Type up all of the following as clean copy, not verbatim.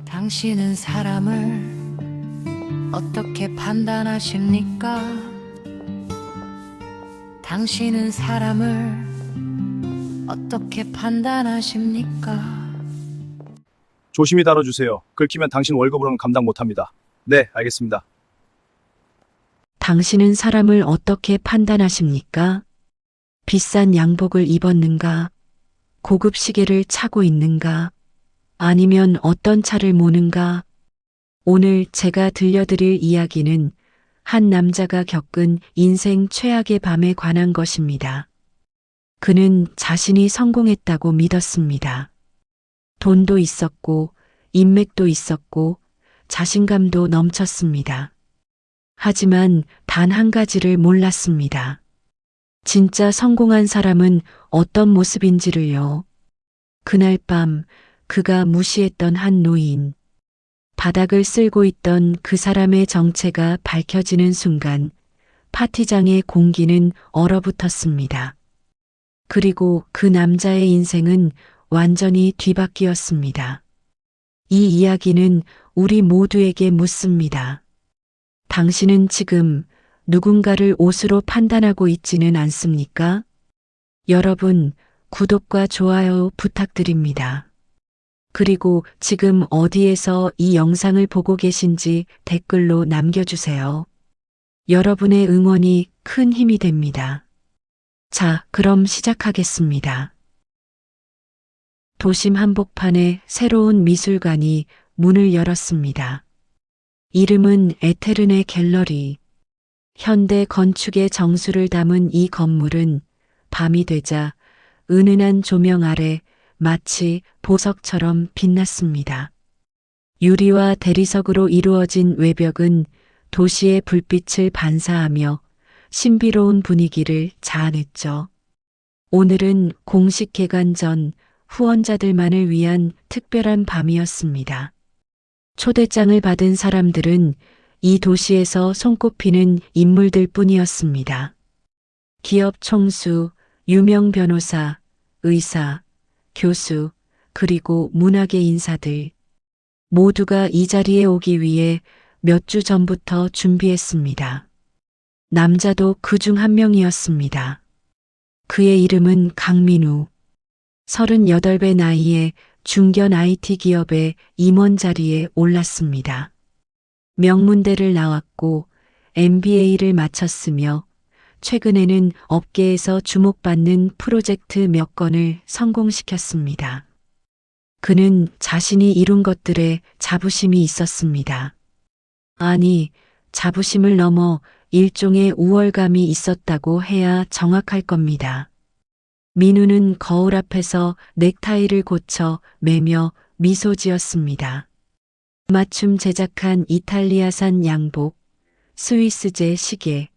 당신은 사람을 어떻게 판단하십니까? 당신은 사람을 어떻게 판단하십니까? 조심히 다뤄주세요. 긁히면 당신 월급으로는 감당 못합니다. 네, 알겠습니다. 당신은 사람을 어떻게 판단하십니까? 비싼 양복을 입었는가? 고급 시계를 차고 있는가? 아니면 어떤 차를 모는가? 오늘 제가 들려드릴 이야기는 한 남자가 겪은 인생 최악의 밤에 관한 것입니다. 그는 자신이 성공했다고 믿었습니다. 돈도 있었고, 인맥도 있었고, 자신감도 넘쳤습니다. 하지만 단 한 가지를 몰랐습니다. 진짜 성공한 사람은 어떤 모습인지를요. 그날 밤 그가 무시했던 한 노인, 바닥을 쓸고 있던 그 사람의 정체가 밝혀지는 순간 파티장의 공기는 얼어붙었습니다. 그리고 그 남자의 인생은 완전히 뒤바뀌었습니다. 이 이야기는 우리 모두에게 묻습니다. 당신은 지금 누군가를 옷으로 판단하고 있지는 않습니까? 여러분, 구독과 좋아요 부탁드립니다. 그리고 지금 어디에서 이 영상을 보고 계신지 댓글로 남겨주세요. 여러분의 응원이 큰 힘이 됩니다. 자, 그럼 시작하겠습니다. 도심 한복판에 새로운 미술관이 문을 열었습니다. 이름은 에테르네 갤러리. 현대 건축의 정수를 담은 이 건물은 밤이 되자 은은한 조명 아래 마치 보석처럼 빛났습니다. 유리와 대리석으로 이루어진 외벽은 도시의 불빛을 반사하며 신비로운 분위기를 자아냈죠. 오늘은 공식 개관 전 후원자들만을 위한 특별한 밤이었습니다. 초대장을 받은 사람들은 이 도시에서 손꼽히는 인물들 뿐이었습니다. 기업 총수, 유명 변호사, 의사, 교수, 그리고 문학의 인사들. 모두가 이 자리에 오기 위해 몇 주 전부터 준비했습니다. 남자도 그중 한 명이었습니다. 그의 이름은 강민우. 38배 나이에 중견 IT 기업의 임원 자리에 올랐습니다. 명문대를 나왔고 MBA를 마쳤으며 최근에는 업계에서 주목받는 프로젝트 몇 건을 성공시켰습니다. 그는 자신이 이룬 것들에 자부심이 있었습니다. 아니, 자부심을 넘어 일종의 우월감이 있었다고 해야 정확할 겁니다. 민우는 거울 앞에서 넥타이를 고쳐 매며 미소 지었습니다. 맞춤 제작한 이탈리아산 양복, 스위스제 시계,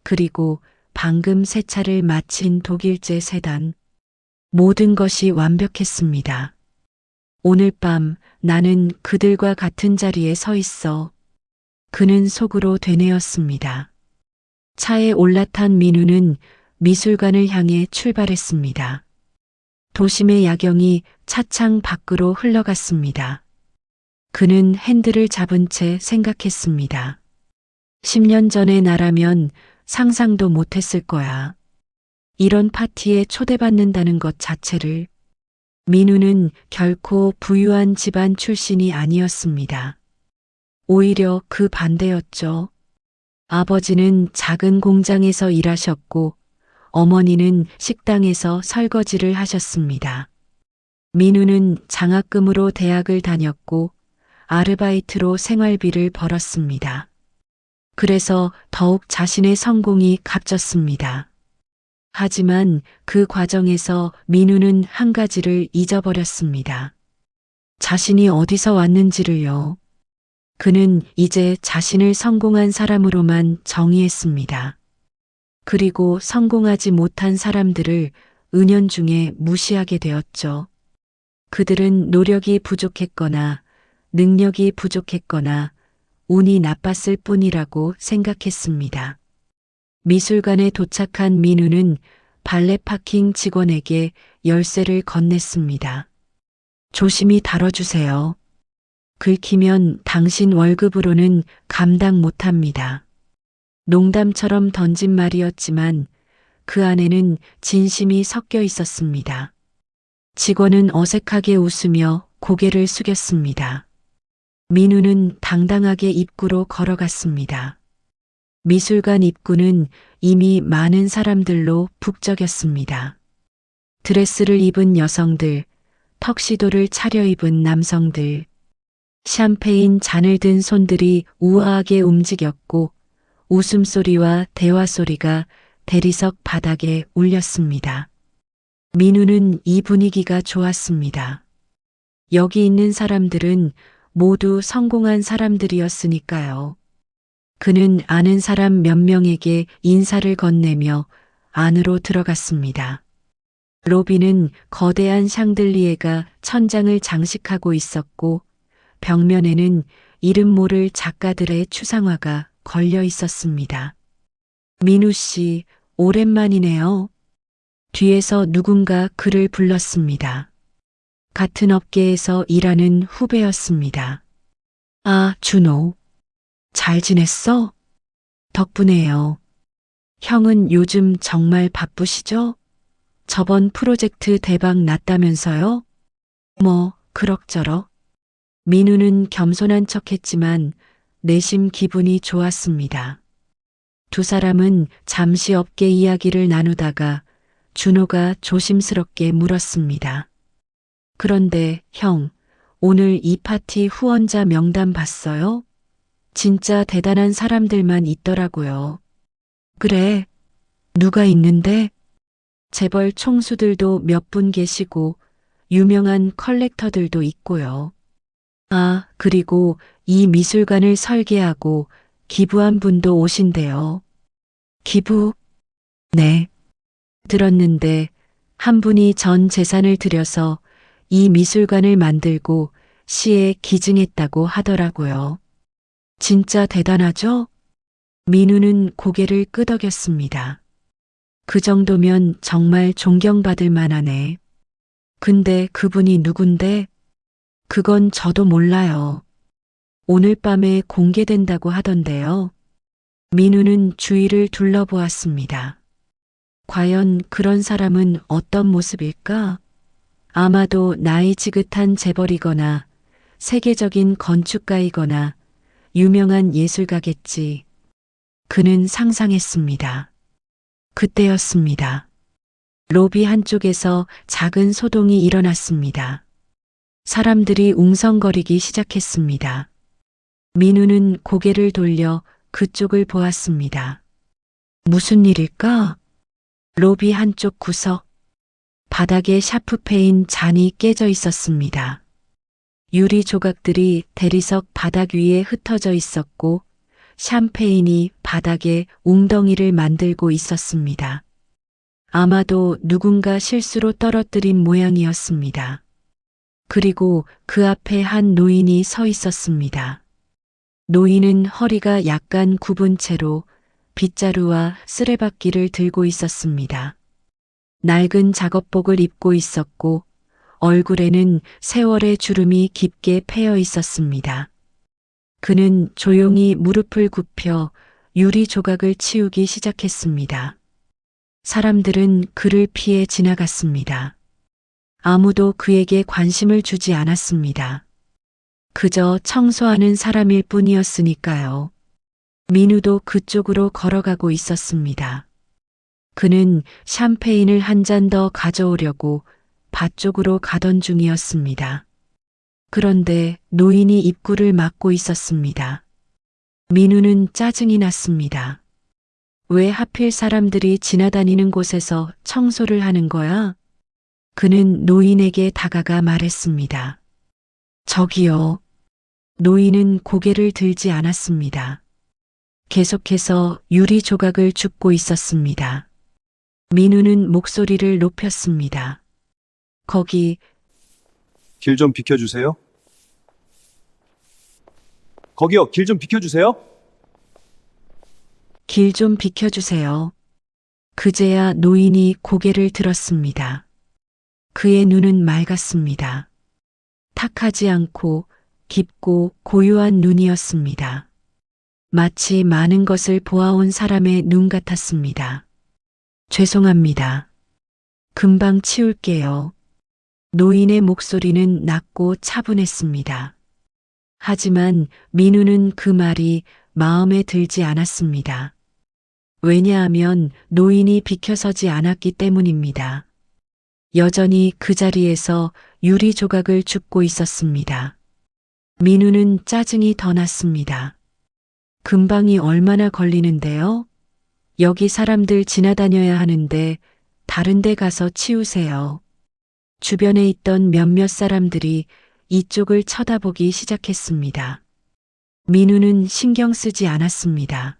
그리고 방금 세차를 마친 독일제 세단. 모든 것이 완벽했습니다. 오늘 밤 나는 그들과 같은 자리에 서 있어. 그는 속으로 되뇌었습니다. 차에 올라탄 민우는 미술관을 향해 출발했습니다. 도심의 야경이 차창 밖으로 흘러갔습니다. 그는 핸들을 잡은 채 생각했습니다. 10년 전의 나라면 상상도 못했을 거야. 이런 파티에 초대받는다는 것 자체를. 민우는 결코 부유한 집안 출신이 아니었습니다. 오히려 그 반대였죠. 아버지는 작은 공장에서 일하셨고 어머니는 식당에서 설거지를 하셨습니다. 민우는 장학금으로 대학을 다녔고 아르바이트로 생활비를 벌었습니다. 그래서 더욱 자신의 성공이 값졌습니다. 하지만 그 과정에서 민우는 한 가지를 잊어버렸습니다. 자신이 어디서 왔는지를요. 그는 이제 자신을 성공한 사람으로만 정의했습니다. 그리고 성공하지 못한 사람들을 은연중에 무시하게 되었죠. 그들은 노력이 부족했거나 능력이 부족했거나 운이 나빴을 뿐이라고 생각했습니다. 미술관에 도착한 민우는 발레 파킹 직원에게 열쇠를 건넸습니다. 조심히 다뤄주세요. 긁히면 당신 월급으로는 감당 못합니다. 농담처럼 던진 말이었지만 그 안에는 진심이 섞여 있었습니다. 직원은 어색하게 웃으며 고개를 숙였습니다. 민우는 당당하게 입구로 걸어갔습니다. 미술관 입구는 이미 많은 사람들로 북적였습니다. 드레스를 입은 여성들, 턱시도를 차려입은 남성들, 샴페인 잔을 든 손들이 우아하게 움직였고 웃음소리와 대화소리가 대리석 바닥에 울렸습니다. 민우는 이 분위기가 좋았습니다. 여기 있는 사람들은 모두 성공한 사람들이었으니까요. 그는 아는 사람 몇 명에게 인사를 건네며 안으로 들어갔습니다. 로비는 거대한 샹들리에가 천장을 장식하고 있었고 벽면에는 이름 모를 작가들의 추상화가 걸려 있었습니다. 민우 씨, 오랜만이네요. 뒤에서 누군가 그를 불렀습니다. 같은 업계에서 일하는 후배였습니다. 아, 준호. 잘 지냈어? 덕분에요. 형은 요즘 정말 바쁘시죠? 저번 프로젝트 대박 났다면서요? 뭐, 그럭저럭. 민우는 겸손한 척했지만 내심 기분이 좋았습니다. 두 사람은 잠시 업계 이야기를 나누다가 준호가 조심스럽게 물었습니다. 그런데 형, 오늘 이 파티 후원자 명단 봤어요? 진짜 대단한 사람들만 있더라고요. 그래, 누가 있는데? 재벌 총수들도 몇 분 계시고 유명한 컬렉터들도 있고요. 아, 그리고 이 미술관을 설계하고 기부한 분도 오신대요. 기부? 네. 들었는데 한 분이 전 재산을 들여서 이 미술관을 만들고 시에 기증했다고 하더라고요. 진짜 대단하죠? 민우는 고개를 끄덕였습니다. 그 정도면 정말 존경받을 만하네. 근데 그분이 누군데? 그건 저도 몰라요. 오늘 밤에 공개된다고 하던데요. 민우는 주위를 둘러보았습니다. 과연 그런 사람은 어떤 모습일까? 아마도 나이 지긋한 재벌이거나 세계적인 건축가이거나 유명한 예술가겠지. 그는 상상했습니다. 그때였습니다. 로비 한쪽에서 작은 소동이 일어났습니다. 사람들이 웅성거리기 시작했습니다. 민우는 고개를 돌려 그쪽을 보았습니다. 무슨 일일까? 로비 한쪽 구석. 바닥에 샤프페인 잔이 깨져 있었습니다. 유리 조각들이 대리석 바닥 위에 흩어져 있었고 샴페인이 바닥에 웅덩이를 만들고 있었습니다. 아마도 누군가 실수로 떨어뜨린 모양이었습니다. 그리고 그 앞에 한 노인이 서 있었습니다. 노인은 허리가 약간 굽은 채로 빗자루와 쓰레받기를 들고 있었습니다. 낡은 작업복을 입고 있었고 얼굴에는 세월의 주름이 깊게 패여 있었습니다. 그는 조용히 무릎을 굽혀 유리 조각을 치우기 시작했습니다. 사람들은 그를 피해 지나갔습니다. 아무도 그에게 관심을 주지 않았습니다. 그저 청소하는 사람일 뿐이었으니까요. 민우도 그쪽으로 걸어가고 있었습니다. 그는 샴페인을 한 잔 더 가져오려고 밭 쪽으로 가던 중이었습니다. 그런데 노인이 입구를 막고 있었습니다. 민우는 짜증이 났습니다. 왜 하필 사람들이 지나다니는 곳에서 청소를 하는 거야? 그는 노인에게 다가가 말했습니다. 저기요. 노인은 고개를 들지 않았습니다. 계속해서 유리 조각을 줍고 있었습니다. 민우는 목소리를 높였습니다. 거기 길 좀 비켜주세요. 거기요, 길 좀 비켜주세요. 길 좀 비켜주세요. 그제야 노인이 고개를 들었습니다. 그의 눈은 맑았습니다. 탁하지 않고 깊고 고요한 눈이었습니다. 마치 많은 것을 보아온 사람의 눈 같았습니다. 죄송합니다. 금방 치울게요. 노인의 목소리는 낮고 차분했습니다. 하지만 민우는 그 말이 마음에 들지 않았습니다. 왜냐하면 노인이 비켜서지 않았기 때문입니다. 여전히 그 자리에서 유리 조각을 줍고 있었습니다. 민우는 짜증이 더 났습니다. 금방이 얼마나 걸리는데요? 여기 사람들 지나다녀야 하는데 다른 데 가서 치우세요. 주변에 있던 몇몇 사람들이 이쪽을 쳐다보기 시작했습니다. 민우는 신경 쓰지 않았습니다.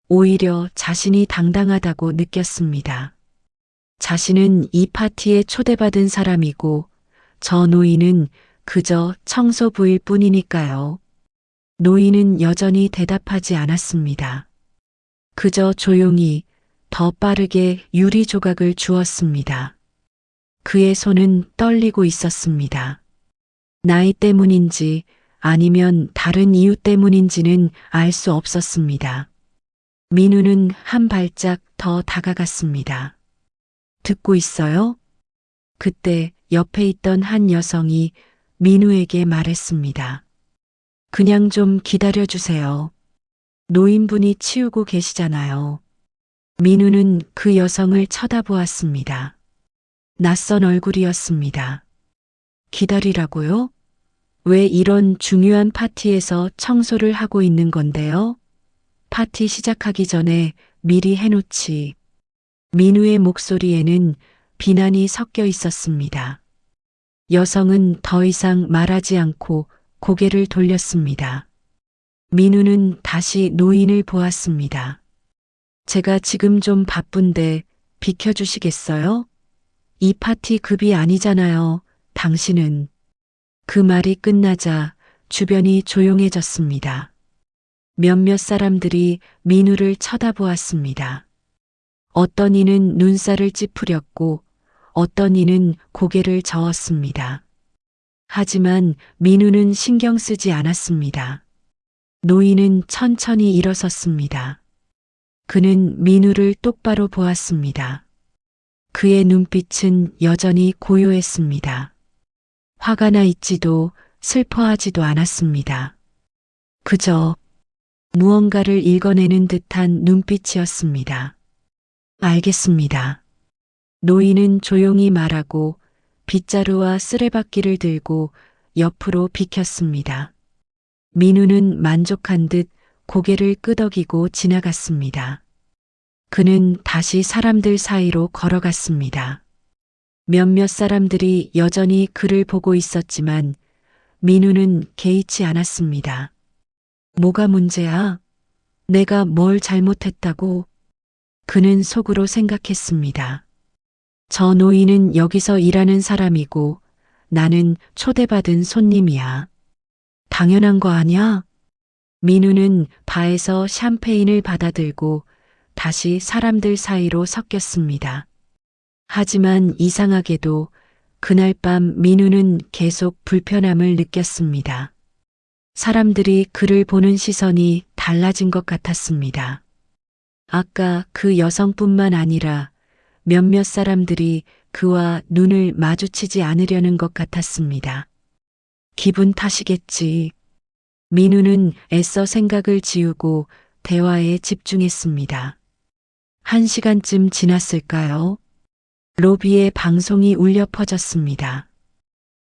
오히려 자신이 당당하다고 느꼈습니다. 자신은 이 파티에 초대받은 사람이고 저 노인은 그저 청소부일 뿐이니까요. 노인은 여전히 대답하지 않았습니다. 그저 조용히 더 빠르게 유리 조각을 주었습니다. 그의 손은 떨리고 있었습니다. 나이 때문인지 아니면 다른 이유 때문인지는 알 수 없었습니다. 민우는 한 발짝 더 다가갔습니다. 듣고 있어요? 그때 옆에 있던 한 여성이 민우에게 말했습니다. 그냥 좀 기다려주세요. 노인분이 치우고 계시잖아요. 민우는 그 여성을 쳐다보았습니다. 낯선 얼굴이었습니다. 기다리라고요? 왜 이런 중요한 파티에서 청소를 하고 있는 건데요? 파티 시작하기 전에 미리 해놓지. 민우의 목소리에는 비난이 섞여 있었습니다. 여성은 더 이상 말하지 않고 고개를 돌렸습니다. 민우는 다시 노인을 보았습니다. 제가 지금 좀 바쁜데 비켜주시겠어요? 이 파티 급이 아니잖아요. 당신은. 그 말이 끝나자 주변이 조용해졌습니다. 몇몇 사람들이 민우를 쳐다보았습니다. 어떤 이는 눈살을 찌푸렸고 어떤 이는 고개를 저었습니다. 하지만 민우는 신경 쓰지 않았습니다. 노인은 천천히 일어섰습니다. 그는 민우를 똑바로 보았습니다. 그의 눈빛은 여전히 고요했습니다. 화가 나 있지도 슬퍼하지도 않았습니다. 그저 무언가를 읽어내는 듯한 눈빛이었습니다. 알겠습니다. 노인은 조용히 말하고 빗자루와 쓰레받기를 들고 옆으로 비켰습니다. 민우는 만족한 듯 고개를 끄덕이고 지나갔습니다. 그는 다시 사람들 사이로 걸어갔습니다. 몇몇 사람들이 여전히 그를 보고 있었지만 민우는 개의치 않았습니다. 뭐가 문제야? 내가 뭘 잘못했다고? 그는 속으로 생각했습니다. 저 노인은 여기서 일하는 사람이고 나는 초대받은 손님이야. 당연한 거 아니야? 민우는 바에서 샴페인을 받아들고 다시 사람들 사이로 섞였습니다. 하지만 이상하게도 그날 밤 민우는 계속 불편함을 느꼈습니다. 사람들이 그를 보는 시선이 달라진 것 같았습니다. 아까 그 여성뿐만 아니라 몇몇 사람들이 그와 눈을 마주치지 않으려는 것 같았습니다. 기분 탓이겠지. 민우는 애써 생각을 지우고 대화에 집중했습니다. 1시간쯤 지났을까요? 로비에 방송이 울려 퍼졌습니다.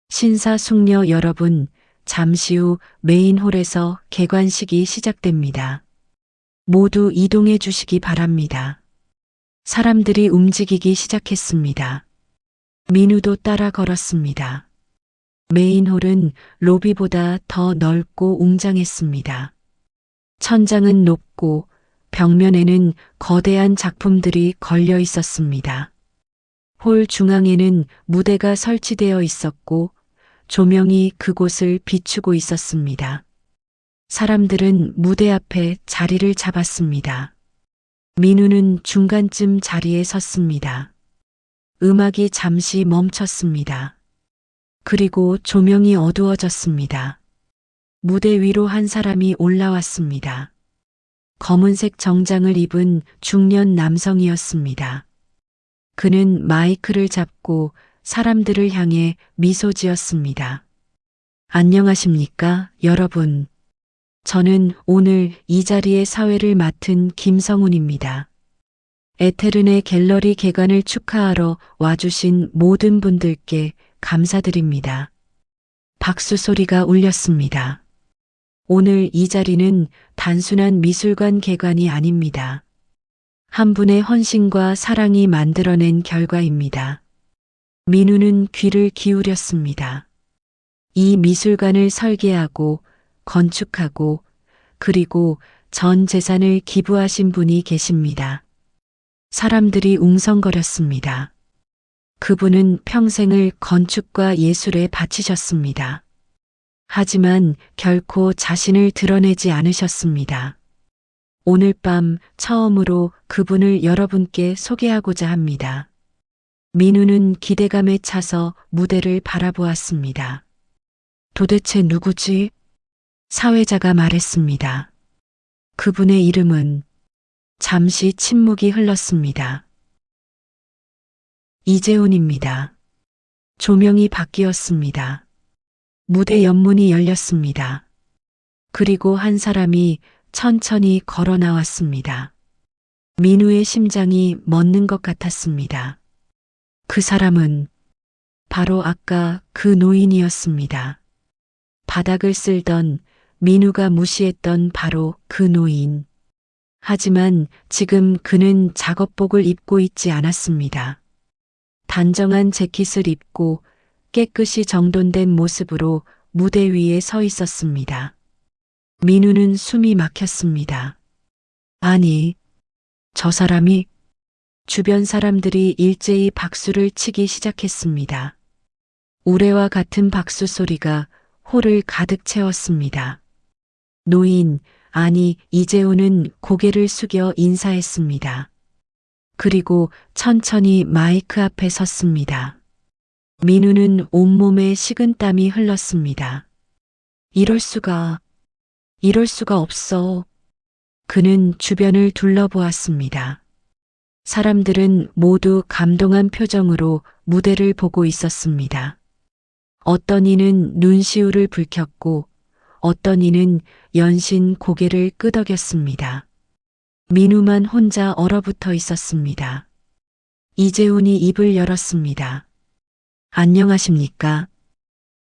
신사숙녀 여러분, 잠시 후 메인홀에서 개관식이 시작됩니다. 모두 이동해 주시기 바랍니다. 사람들이 움직이기 시작했습니다. 민우도 따라 걸었습니다. 메인홀은 로비보다 더 넓고 웅장했습니다. 천장은 높고 벽면에는 거대한 작품들이 걸려 있었습니다. 홀 중앙에는 무대가 설치되어 있었고 조명이 그곳을 비추고 있었습니다. 사람들은 무대 앞에 자리를 잡았습니다. 민우는 중간쯤 자리에 섰습니다. 음악이 잠시 멈췄습니다. 그리고 조명이 어두워졌습니다. 무대 위로 한 사람이 올라왔습니다. 검은색 정장을 입은 중년 남성이었습니다. 그는 마이크를 잡고 사람들을 향해 미소 지었습니다. 안녕하십니까, 여러분. 저는 오늘 이 자리의 사회를 맡은 김성훈입니다. 에테른의 갤러리 개관을 축하하러 와주신 모든 분들께 감사드립니다. 박수 소리가 울렸습니다. 오늘 이 자리는 단순한 미술관 개관이 아닙니다. 한 분의 헌신과 사랑이 만들어낸 결과입니다. 민우는 귀를 기울였습니다. 이 미술관을 설계하고 건축하고 그리고 전 재산을 기부하신 분이 계십니다. 사람들이 웅성거렸습니다. 그분은 평생을 건축과 예술에 바치셨습니다. 하지만 결코 자신을 드러내지 않으셨습니다. 오늘 밤 처음으로 그분을 여러분께 소개하고자 합니다. 민우는 기대감에 차서 무대를 바라보았습니다. 도대체 누구지? 사회자가 말했습니다. 그분의 이름은 잠시 침묵이 흘렀습니다. 이재훈입니다. 조명이 바뀌었습니다. 무대 옆문이 열렸습니다. 그리고 한 사람이 천천히 걸어 나왔습니다. 민우의 심장이 멎는 것 같았습니다. 그 사람은 바로 아까 그 노인이었습니다. 바닥을 쓸던 민우가 무시했던 바로 그 노인. 하지만 지금 그는 작업복을 입고 있지 않았습니다. 단정한 재킷을 입고 깨끗이 정돈된 모습으로 무대 위에 서 있었습니다. 민우는 숨이 막혔습니다. 아니, 저 사람이 주변 사람들이 일제히 박수를 치기 시작했습니다. 우레와 같은 박수 소리가 홀을 가득 채웠습니다. 노인, 아니 이재훈은 고개를 숙여 인사했습니다. 그리고 천천히 마이크 앞에 섰습니다. 민우는 온몸에 식은땀이 흘렀습니다. 이럴 수가 없어. 그는 주변을 둘러보았습니다. 사람들은 모두 감동한 표정으로 무대를 보고 있었습니다. 어떤 이는 눈시울을 붉혔고 어떤 이는 연신 고개를 끄덕였습니다. 민우만 혼자 얼어붙어 있었습니다. 이재훈이 입을 열었습니다. 안녕하십니까?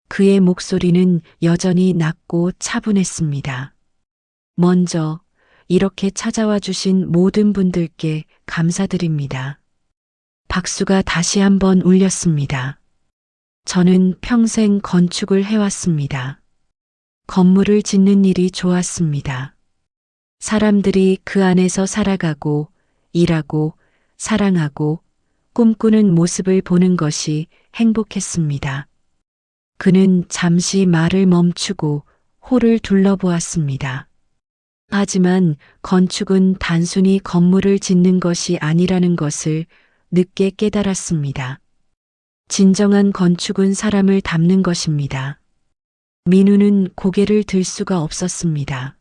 그의 목소리는 여전히 낮고 차분했습니다. 먼저 이렇게 찾아와 주신 모든 분들께 감사드립니다. 박수가 다시 한번 울렸습니다. 저는 평생 건축을 해왔습니다. 건물을 짓는 일이 좋았습니다. 사람들이 그 안에서 살아가고 일하고 사랑하고 꿈꾸는 모습을 보는 것이 행복했습니다. 그는 잠시 말을 멈추고 홀을 둘러보았습니다. 하지만 건축은 단순히 건물을 짓는 것이 아니라는 것을 늦게 깨달았습니다. 진정한 건축은 사람을 담는 것입니다. 민우는 고개를 들 수가 없었습니다.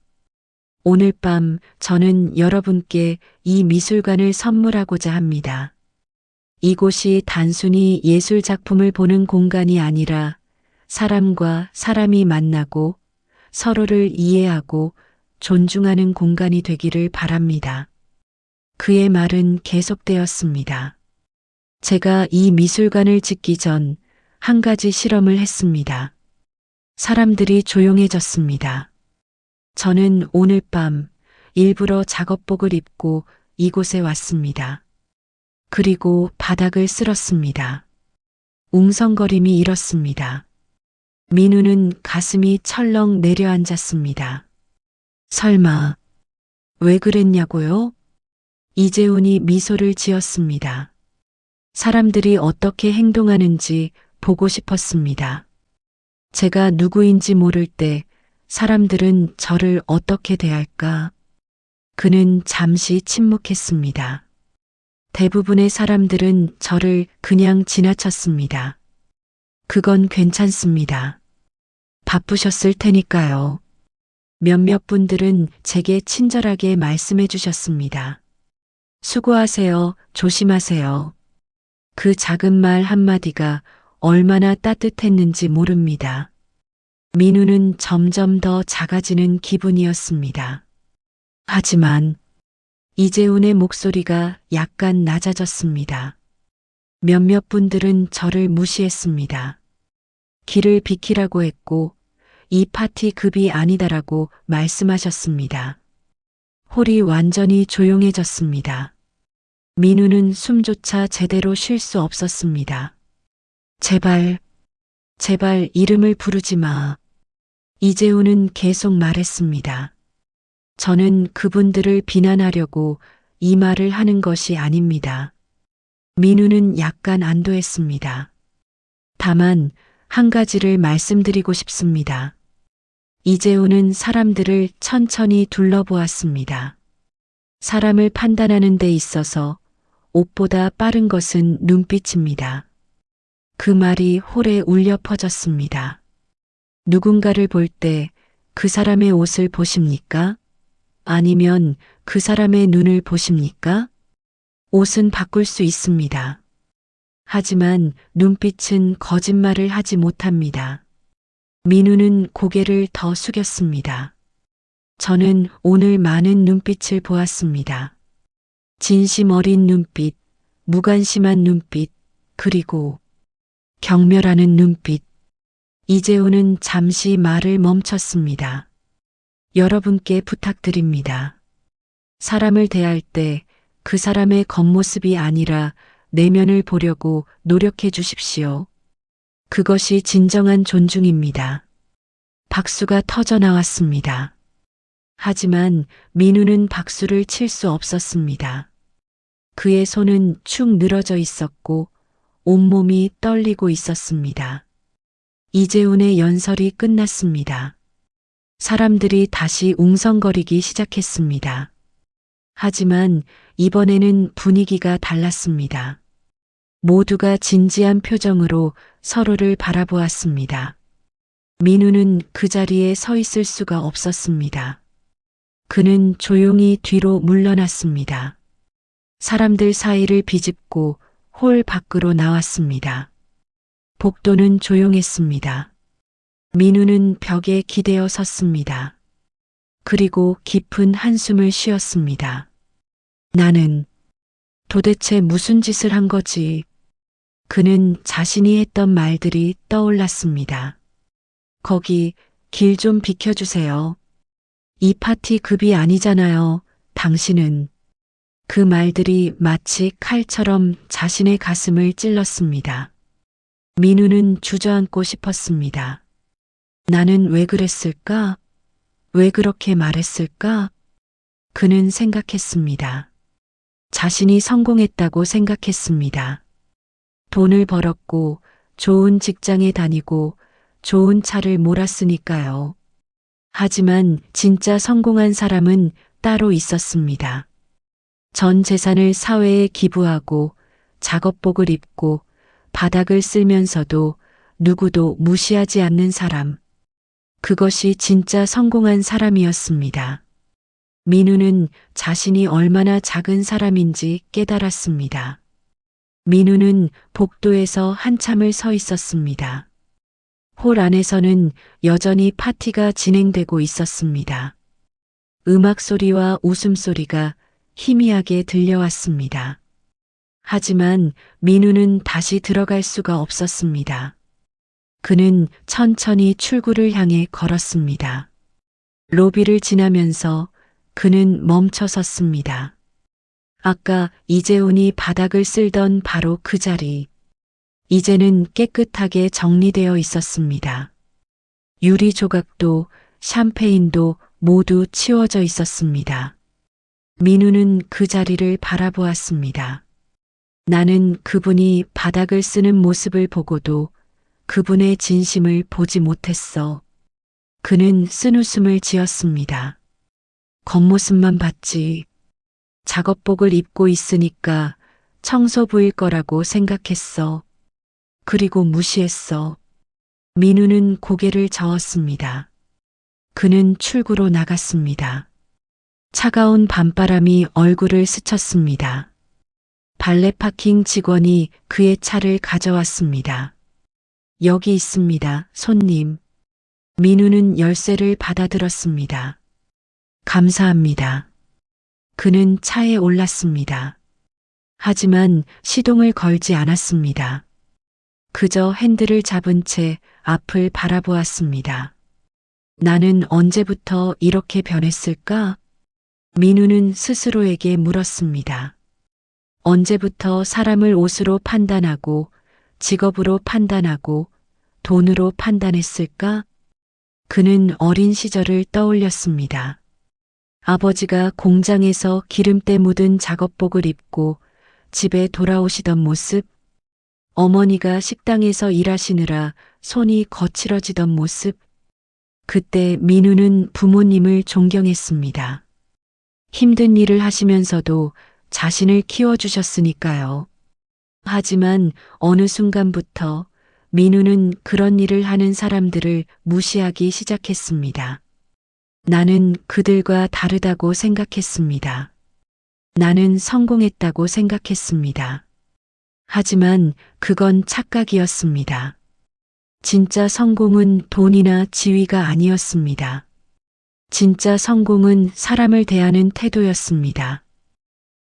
오늘 밤 저는 여러분께 이 미술관을 선물하고자 합니다. 이곳이 단순히 예술 작품을 보는 공간이 아니라 사람과 사람이 만나고 서로를 이해하고 존중하는 공간이 되기를 바랍니다. 그의 말은 계속되었습니다. 제가 이 미술관을 짓기 전 한 가지 실험을 했습니다. 사람들이 조용해졌습니다. 저는 오늘 밤 일부러 작업복을 입고 이곳에 왔습니다. 그리고 바닥을 쓸었습니다. 웅성거림이 일었습니다. 민우는 가슴이 철렁 내려앉았습니다. 설마 왜 그랬냐고요? 이재훈이 미소를 지었습니다. 사람들이 어떻게 행동하는지 보고 싶었습니다. 제가 누구인지 모를 때 사람들은 저를 어떻게 대할까? 그는 잠시 침묵했습니다. 대부분의 사람들은 저를 그냥 지나쳤습니다. 그건 괜찮습니다. 바쁘셨을 테니까요. 몇몇 분들은 제게 친절하게 말씀해 주셨습니다. 수고하세요. 조심하세요. 그 작은 말 한마디가 얼마나 따뜻했는지 모릅니다. 민우는 점점 더 작아지는 기분이었습니다. 하지만 이재훈의 목소리가 약간 낮아졌습니다. 몇몇 분들은 저를 무시했습니다. 길을 비키라고 했고 이 파티 급이 아니다라고 말씀하셨습니다. 홀이 완전히 조용해졌습니다. 민우는 숨조차 제대로 쉴 수 없었습니다. 제발, 제발 이름을 부르지 마. 이재훈은 계속 말했습니다. 저는 그분들을 비난하려고 이 말을 하는 것이 아닙니다. 민우는 약간 안도했습니다. 다만 한 가지를 말씀드리고 싶습니다. 이재훈은 사람들을 천천히 둘러보았습니다. 사람을 판단하는 데 있어서 옷보다 빠른 것은 눈빛입니다. 그 말이 홀에 울려 퍼졌습니다. 누군가를 볼 때 그 사람의 옷을 보십니까? 아니면 그 사람의 눈을 보십니까? 옷은 바꿀 수 있습니다. 하지만 눈빛은 거짓말을 하지 못합니다. 민우는 고개를 더 숙였습니다. 저는 오늘 많은 눈빛을 보았습니다. 진심 어린 눈빛, 무관심한 눈빛, 그리고 경멸하는 눈빛. 이재훈은 잠시 말을 멈췄습니다. 여러분께 부탁드립니다. 사람을 대할 때 그 사람의 겉모습이 아니라 내면을 보려고 노력해 주십시오. 그것이 진정한 존중입니다. 박수가 터져 나왔습니다. 하지만 민우는 박수를 칠 수 없었습니다. 그의 손은 축 늘어져 있었고 온몸이 떨리고 있었습니다. 이재훈의 연설이 끝났습니다. 사람들이 다시 웅성거리기 시작했습니다. 하지만 이번에는 분위기가 달랐습니다. 모두가 진지한 표정으로 서로를 바라보았습니다. 민우는 그 자리에 서 있을 수가 없었습니다. 그는 조용히 뒤로 물러났습니다. 사람들 사이를 비집고 홀 밖으로 나왔습니다. 복도는 조용했습니다. 민우는 벽에 기대어 섰습니다. 그리고 깊은 한숨을 쉬었습니다. 나는 도대체 무슨 짓을 한 거지? 그는 자신이 했던 말들이 떠올랐습니다. 거기 길 좀 비켜주세요. 이 파티 급이 아니잖아요. 당신은. 그 말들이 마치 칼처럼 자신의 가슴을 찔렀습니다. 민우는 주저앉고 싶었습니다. 나는 왜 그랬을까? 왜 그렇게 말했을까? 그는 생각했습니다. 자신이 성공했다고 생각했습니다. 돈을 벌었고 좋은 직장에 다니고 좋은 차를 몰았으니까요. 하지만 진짜 성공한 사람은 따로 있었습니다. 전 재산을 사회에 기부하고 작업복을 입고 바닥을 쓸면서도 누구도 무시하지 않는 사람. 그것이 진짜 성공한 사람이었습니다. 민우는 자신이 얼마나 작은 사람인지 깨달았습니다. 민우는 복도에서 한참을 서 있었습니다. 홀 안에서는 여전히 파티가 진행되고 있었습니다. 음악 소리와 웃음소리가 희미하게 들려왔습니다. 하지만 민우는 다시 들어갈 수가 없었습니다. 그는 천천히 출구를 향해 걸었습니다. 로비를 지나면서 그는 멈춰 섰습니다. 아까 이재훈이 바닥을 쓸던 바로 그 자리. 이제는 깨끗하게 정리되어 있었습니다. 유리 조각도 샴페인도 모두 치워져 있었습니다. 민우는 그 자리를 바라보았습니다. 나는 그분이 바닥을 쓰는 모습을 보고도 그분의 진심을 보지 못했어. 그는 쓴웃음을 지었습니다. 겉모습만 봤지. 작업복을 입고 있으니까 청소부일 거라고 생각했어. 그리고 무시했어. 민우는 고개를 저었습니다. 그는 출구로 나갔습니다. 차가운 밤바람이 얼굴을 스쳤습니다. 발레 파킹 직원이 그의 차를 가져왔습니다. 여기 있습니다, 손님. 민우는 열쇠를 받아들었습니다. 감사합니다. 그는 차에 올랐습니다. 하지만 시동을 걸지 않았습니다. 그저 핸들을 잡은 채 앞을 바라보았습니다. 나는 언제부터 이렇게 변했을까? 민우는 스스로에게 물었습니다. 언제부터 사람을 옷으로 판단하고 직업으로 판단하고 돈으로 판단했을까? 그는 어린 시절을 떠올렸습니다. 아버지가 공장에서 기름때 묻은 작업복을 입고 집에 돌아오시던 모습, 어머니가 식당에서 일하시느라 손이 거칠어지던 모습, 그때 민우는 부모님을 존경했습니다. 힘든 일을 하시면서도 자신을 키워주셨으니까요. 하지만 어느 순간부터 민우는 그런 일을 하는 사람들을 무시하기 시작했습니다. 나는 그들과 다르다고 생각했습니다. 나는 성공했다고 생각했습니다. 하지만 그건 착각이었습니다. 진짜 성공은 돈이나 지위가 아니었습니다. 진짜 성공은 사람을 대하는 태도였습니다.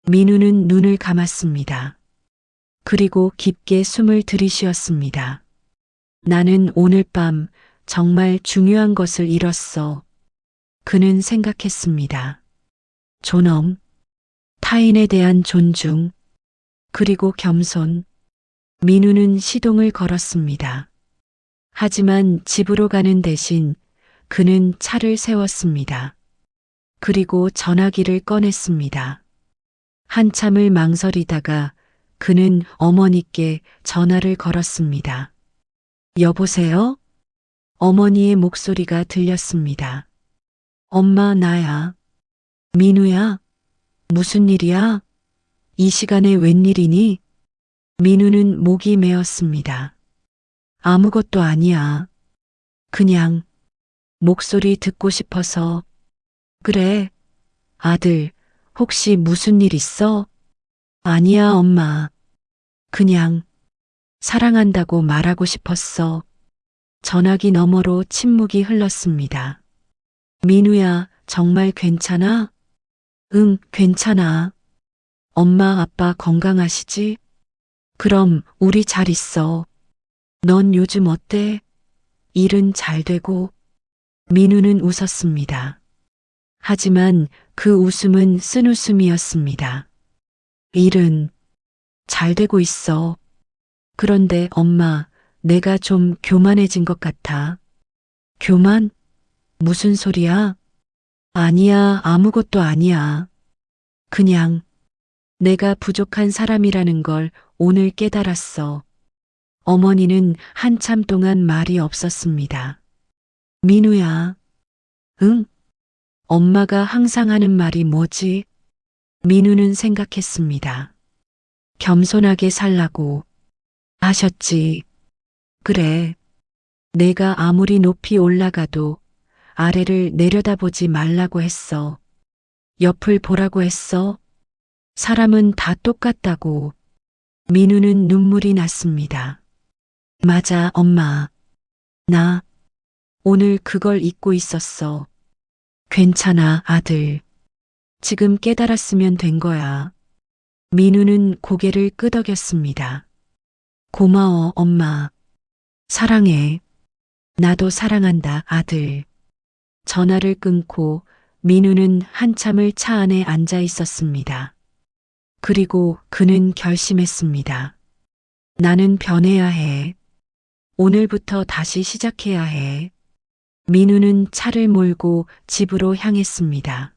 민우는 눈을 감았습니다. 그리고 깊게 숨을 들이쉬었습니다. 나는 오늘 밤 정말 중요한 것을 잃었어. 그는 생각했습니다. 존엄, 타인에 대한 존중, 그리고 겸손. 민우는 시동을 걸었습니다. 하지만 집으로 가는 대신 그는 차를 세웠습니다. 그리고 전화기를 꺼냈습니다. 한참을 망설이다가 그는 어머니께 전화를 걸었습니다. 여보세요? 어머니의 목소리가 들렸습니다. 엄마, 나야. 민우야? 무슨 일이야? 이 시간에 웬일이니? 민우는 목이 메었습니다. 아무것도 아니야. 그냥 목소리 듣고 싶어서. 그래. 아들, 혹시 무슨 일 있어? 아니야, 엄마. 그냥 사랑한다고 말하고 싶었어. 전화기 너머로 침묵이 흘렀습니다. 민우야, 정말 괜찮아? 응, 괜찮아. 엄마, 아빠 건강하시지? 그럼 우리 잘 있어. 넌 요즘 어때? 일은 잘 되고? 민우는 웃었습니다. 하지만 그 웃음은 쓴웃음이었습니다. 일은 잘 되고 있어. 그런데 엄마, 내가 좀 교만해진 것 같아. 교만? 무슨 소리야? 아니야, 아무것도 아니야. 그냥 내가 부족한 사람이라는 걸 오늘 깨달았어. 어머니는 한참 동안 말이 없었습니다. 민우야. 응? 엄마가 항상 하는 말이 뭐지? 민우는 생각했습니다. 겸손하게 살라고 하셨지. 그래. 내가 아무리 높이 올라가도 아래를 내려다보지 말라고 했어. 옆을 보라고 했어. 사람은 다 똑같다고. 민우는 눈물이 났습니다. 맞아, 엄마. 나 오늘 그걸 잊고 있었어. 괜찮아, 아들. 지금 깨달았으면 된 거야. 민우는 고개를 끄덕였습니다. 고마워, 엄마. 사랑해. 나도 사랑한다, 아들. 전화를 끊고 민우는 한참을 차 안에 앉아 있었습니다. 그리고 그는 결심했습니다. 나는 변해야 해. 오늘부터 다시 시작해야 해. 민우는 차를 몰고 집으로 향했습니다.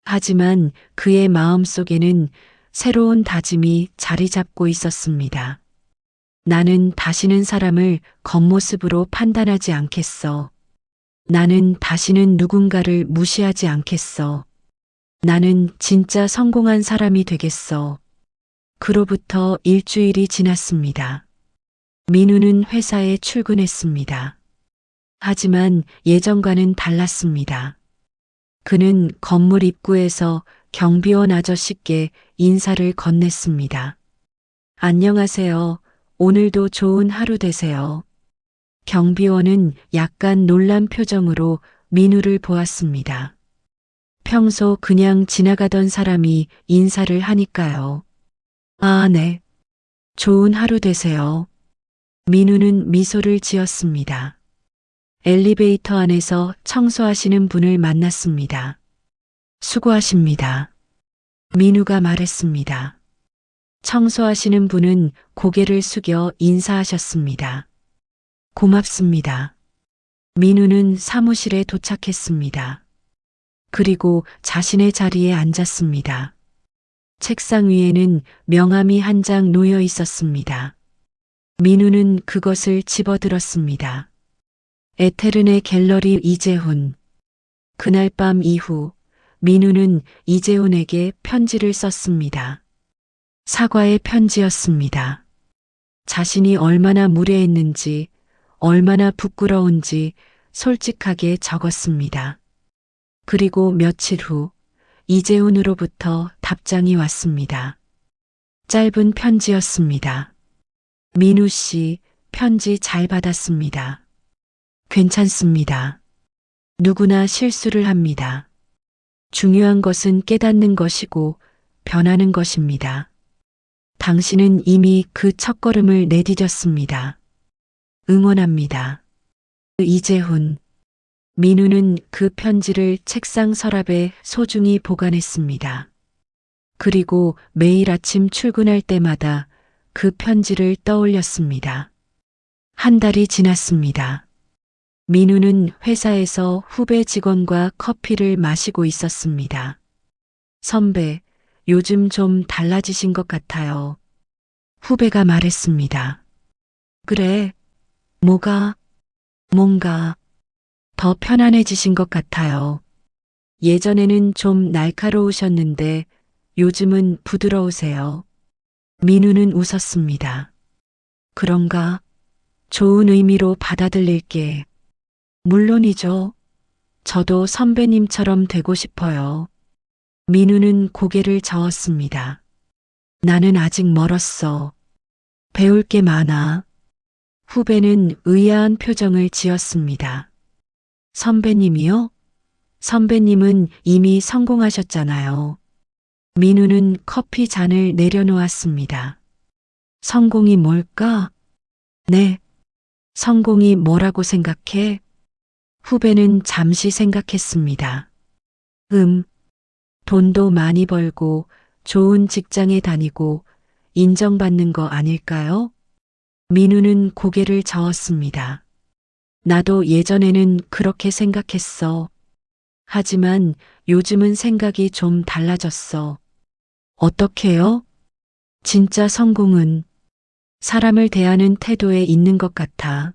하지만 그의 마음속에는 새로운 다짐이 자리 잡고 있었습니다. 나는 다시는 사람을 겉모습으로 판단하지 않겠어. 나는 다시는 누군가를 무시하지 않겠어. 나는 진짜 성공한 사람이 되겠어. 그로부터 일주일이 지났습니다. 민우는 회사에 출근했습니다. 하지만 예전과는 달랐습니다. 그는 건물 입구에서 경비원 아저씨께 인사를 건넸습니다. 안녕하세요. 오늘도 좋은 하루 되세요. 경비원은 약간 놀란 표정으로 민우를 보았습니다. 평소 그냥 지나가던 사람이 인사를 하니까요. 아, 네. 좋은 하루 되세요. 민우는 미소를 지었습니다. 엘리베이터 안에서 청소하시는 분을 만났습니다. 수고하십니다. 민우가 말했습니다. 청소하시는 분은 고개를 숙여 인사하셨습니다. 고맙습니다. 민우는 사무실에 도착했습니다. 그리고 자신의 자리에 앉았습니다. 책상 위에는 명함이 한 장 놓여 있었습니다. 민우는 그것을 집어들었습니다. 에테른의 갤러리 이재훈. 그날 밤 이후 민우는 이재훈에게 편지를 썼습니다. 사과의 편지였습니다. 자신이 얼마나 무례했는지, 얼마나 부끄러운지 솔직하게 적었습니다. 그리고 며칠 후 이재훈으로부터 답장이 왔습니다. 짧은 편지였습니다. 민우 씨, 편지 잘 받았습니다. 괜찮습니다. 누구나 실수를 합니다. 중요한 것은 깨닫는 것이고 변하는 것입니다. 당신은 이미 그 첫걸음을 내디뎠습니다. 응원합니다. 이재훈. 민우는 그 편지를 책상 서랍에 소중히 보관했습니다. 그리고 매일 아침 출근할 때마다 그 편지를 떠올렸습니다. 한 달이 지났습니다. 민우는 회사에서 후배 직원과 커피를 마시고 있었습니다. 선배, 요즘 좀 달라지신 것 같아요. 후배가 말했습니다. 그래, 뭔가 더 편안해지신 것 같아요. 예전에는 좀 날카로우셨는데 요즘은 부드러우세요. 민우는 웃었습니다. 그런가? 좋은 의미로 받아들일게. 물론이죠. 저도 선배님처럼 되고 싶어요. 민우는 고개를 저었습니다. 나는 아직 멀었어. 배울 게 많아. 후배는 의아한 표정을 지었습니다. 선배님이요? 선배님은 이미 성공하셨잖아요. 민우는 커피 잔을 내려놓았습니다. 성공이 뭘까? 네. 성공이 뭐라고 생각해? 후배는 잠시 생각했습니다. 돈도 많이 벌고 좋은 직장에 다니고 인정받는 거 아닐까요? 민우는 고개를 저었습니다. 나도 예전에는 그렇게 생각했어. 하지만 요즘은 생각이 좀 달라졌어. 어떻게요? 진짜 성공은 사람을 대하는 태도에 있는 것 같아.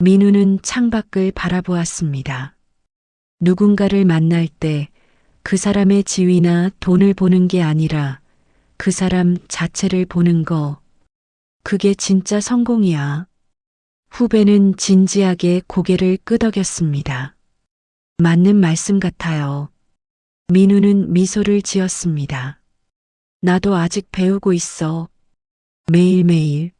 민우는 창밖을 바라보았습니다. 누군가를 만날 때 그 사람의 지위나 돈을 보는 게 아니라 그 사람 자체를 보는 거. 그게 진짜 성공이야. 후배는 진지하게 고개를 끄덕였습니다. 맞는 말씀 같아요. 민우는 미소를 지었습니다. 나도 아직 배우고 있어. 매일매일.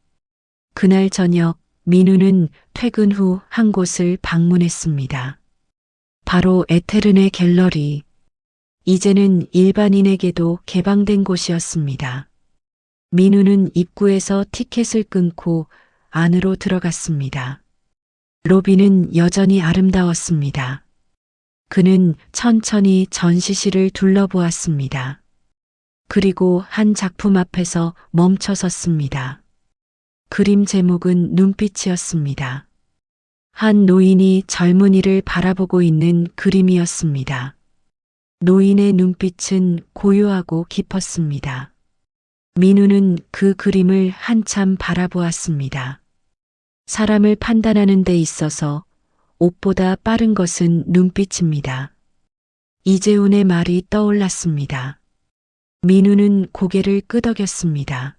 그날 저녁 민우는 퇴근 후 한 곳을 방문했습니다. 바로 에테른의 갤러리. 이제는 일반인에게도 개방된 곳이었습니다. 민우는 입구에서 티켓을 끊고 안으로 들어갔습니다. 로비는 여전히 아름다웠습니다. 그는 천천히 전시실을 둘러보았습니다. 그리고 한 작품 앞에서 멈춰 섰습니다. 그림 제목은 눈빛이었습니다. 한 노인이 젊은이를 바라보고 있는 그림이었습니다. 노인의 눈빛은 고요하고 깊었습니다. 민우는 그 그림을 한참 바라보았습니다. 사람을 판단하는 데 있어서 옷보다 빠른 것은 눈빛입니다. 이재훈의 말이 떠올랐습니다. 민우는 고개를 끄덕였습니다.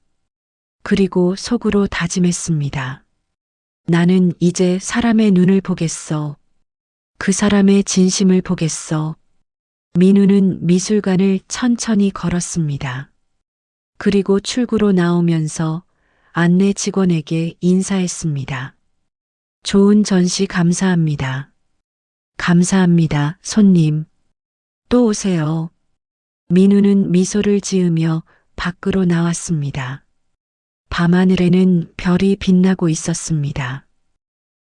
그리고 속으로 다짐했습니다. 나는 이제 사람의 눈을 보겠어. 그 사람의 진심을 보겠어. 민우는 미술관을 천천히 걸었습니다. 그리고 출구로 나오면서 안내 직원에게 인사했습니다. 좋은 전시 감사합니다. 감사합니다, 손님. 또 오세요. 민우는 미소를 지으며 밖으로 나왔습니다. 밤하늘에는 별이 빛나고 있었습니다.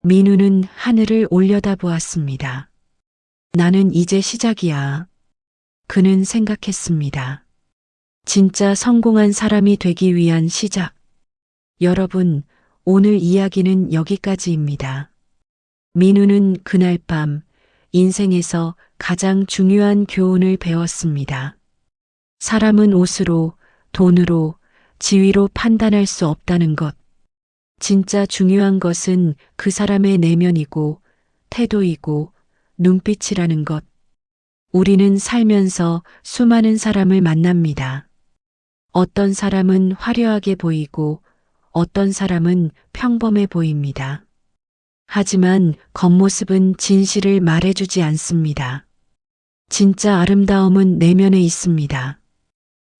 민우는 하늘을 올려다보았습니다. 나는 이제 시작이야. 그는 생각했습니다. 진짜 성공한 사람이 되기 위한 시작. 여러분, 오늘 이야기는 여기까지입니다. 민우는 그날 밤 인생에서 가장 중요한 교훈을 배웠습니다. 사람은 옷으로, 돈으로, 지위로 판단할 수 없다는 것. 진짜 중요한 것은 그 사람의 내면이고, 태도이고, 눈빛이라는 것. 우리는 살면서 수많은 사람을 만납니다. 어떤 사람은 화려하게 보이고, 어떤 사람은 평범해 보입니다. 하지만 겉모습은 진실을 말해주지 않습니다. 진짜 아름다움은 내면에 있습니다.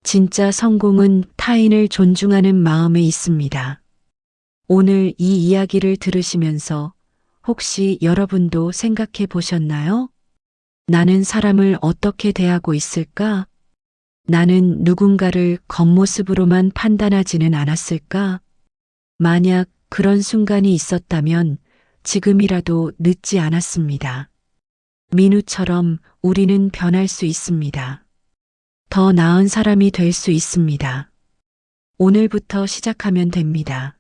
진짜 성공은 타인을 존중하는 마음에 있습니다. 오늘 이 이야기를 들으시면서 혹시 여러분도 생각해 보셨나요? 나는 사람을 어떻게 대하고 있을까? 나는 누군가를 겉모습으로만 판단하지는 않았을까? 만약 그런 순간이 있었다면 지금이라도 늦지 않았습니다. 민우처럼 우리는 변할 수 있습니다. 더 나은 사람이 될 수 있습니다. 오늘부터 시작하면 됩니다.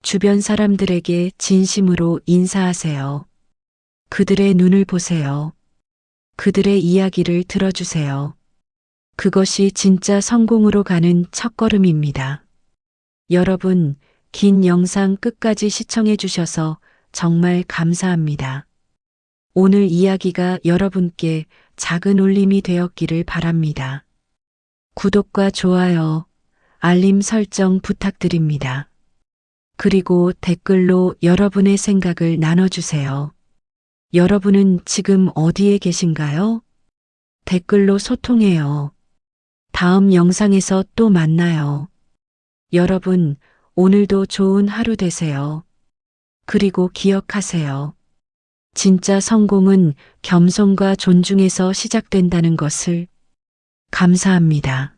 주변 사람들에게 진심으로 인사하세요. 그들의 눈을 보세요. 그들의 이야기를 들어주세요. 그것이 진짜 성공으로 가는 첫걸음입니다. 여러분, 긴 영상 끝까지 시청해 주셔서 정말 감사합니다. 오늘 이야기가 여러분께 작은 울림이 되었기를 바랍니다. 구독과 좋아요, 알림 설정 부탁드립니다. 그리고 댓글로 여러분의 생각을 나눠주세요. 여러분은 지금 어디에 계신가요? 댓글로 소통해요. 다음 영상에서 또 만나요. 여러분, 오늘도 좋은 하루 되세요. 그리고 기억하세요. 진짜 성공은 겸손과 존중에서 시작된다는 것을. 감사합니다.